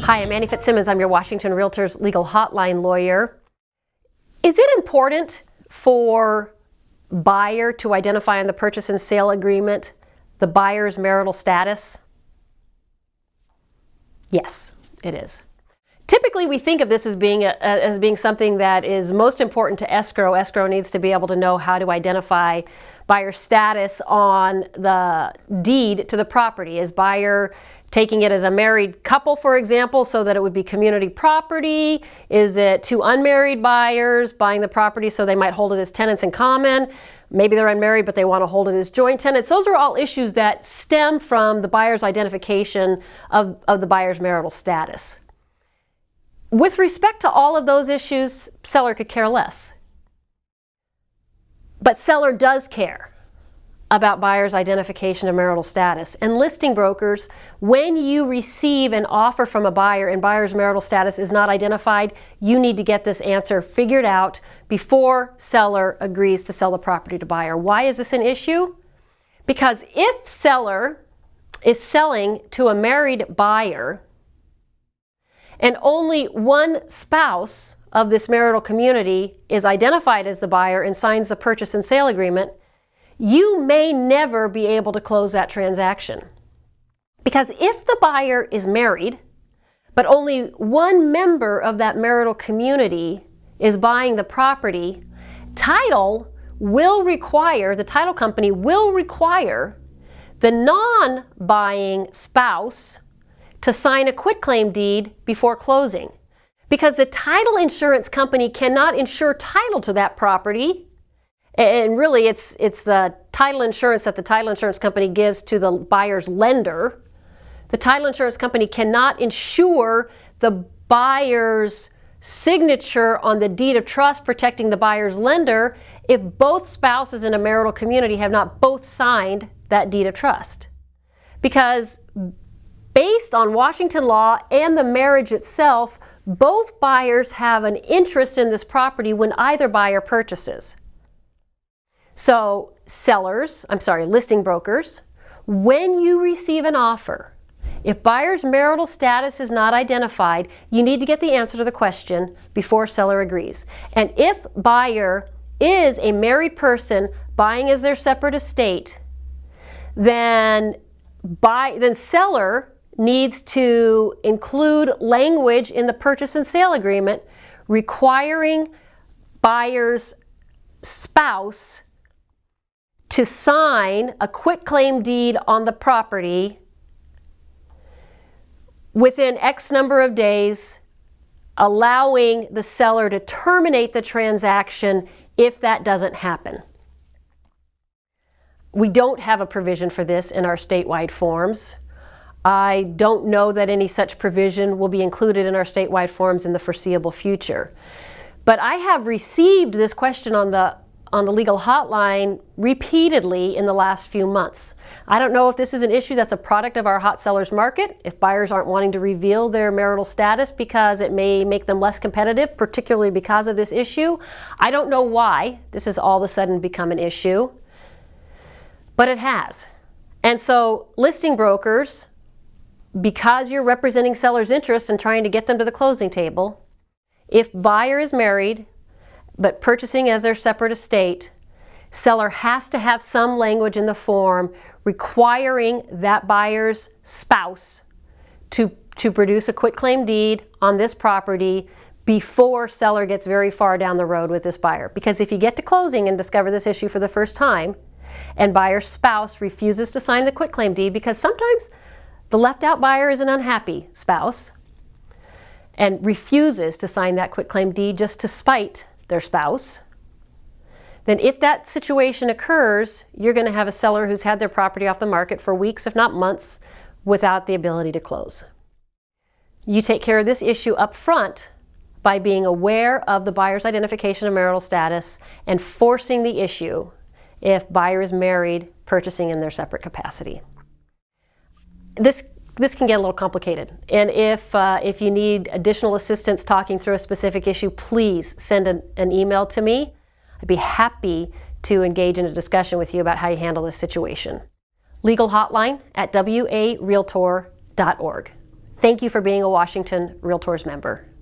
Hi, I'm Annie Fitzsimmons. I'm your Washington Realtors Legal Hotline lawyer. Is it important for buyer to identify in the purchase and sale agreement the buyer's marital status? Yes, it is. Typically, we think of this as being something that is most important to escrow. Escrow needs to be able to know how to identify buyer status on the deed to the property. Is buyer taking it as a married couple, for example, so that it would be community property? Is it two unmarried buyers buying the property so they might hold it as tenants in common? Maybe they're unmarried, but they want to hold it as joint tenants. Those are all issues that stem from the buyer's identification of the buyer's marital status. With respect to all of those issues, seller could care less. But seller does care about buyer's identification of marital status. And listing brokers, when you receive an offer from a buyer and buyer's marital status is not identified, you need to get this answer figured out before seller agrees to sell the property to buyer. Why is this an issue? Because if seller is selling to a married buyer and only one spouse of this marital community is identified as the buyer and signs the purchase and sale agreement, you may never be able to close that transaction. Because if the buyer is married, but only one member of that marital community is buying the property, the title company will require the non-buying spouse to sign a quitclaim deed before closing. Because the title insurance company cannot insure title to that property. And really, it's the title insurance that the title insurance company gives to the buyer's lender. The title insurance company cannot insure the buyer's signature on the deed of trust protecting the buyer's lender if both spouses in a marital community have not both signed that deed of trust. Because based on Washington law and the marriage itself, both buyers have an interest in this property when either buyer purchases. So listing brokers, when you receive an offer, if buyer's marital status is not identified, you need to get the answer to the question before seller agrees. And if buyer is a married person buying as their separate estate, then seller needs to include language in the purchase and sale agreement requiring buyer's spouse to sign a quitclaim deed on the property within X number of days, allowing the seller to terminate the transaction if that doesn't happen. We don't have a provision for this in our statewide forms. I don't know that any such provision will be included in our statewide forms in the foreseeable future. But I have received this question on the legal hotline repeatedly in the last few months. I don't know if this is an issue that's a product of our hot sellers market, if buyers aren't wanting to reveal their marital status because it may make them less competitive, particularly because of this issue. I don't know why this has all of a sudden become an issue, but it has. And so listing brokers, because you're representing seller's interests and trying to get them to the closing table, if buyer is married but purchasing as their separate estate, seller has to have some language in the form requiring that buyer's spouse to produce a quitclaim deed on this property before seller gets very far down the road with this buyer. Because if you get to closing and discover this issue for the first time and buyer's spouse refuses to sign the quitclaim deed, because sometimes the left out buyer is an unhappy spouse and refuses to sign that quitclaim deed just to spite their spouse, then if that situation occurs, you're going to have a seller who's had their property off the market for weeks, if not months, without the ability to close. You take care of this issue up front by being aware of the buyer's identification of marital status and forcing the issue if buyer is married, purchasing in their separate capacity. This can get a little complicated, and if you need additional assistance talking through a specific issue, please send an email to me. I'd be happy to engage in a discussion with you about how you handle this situation. Legal Hotline at warealtor.org. Thank you for being a Washington Realtors member.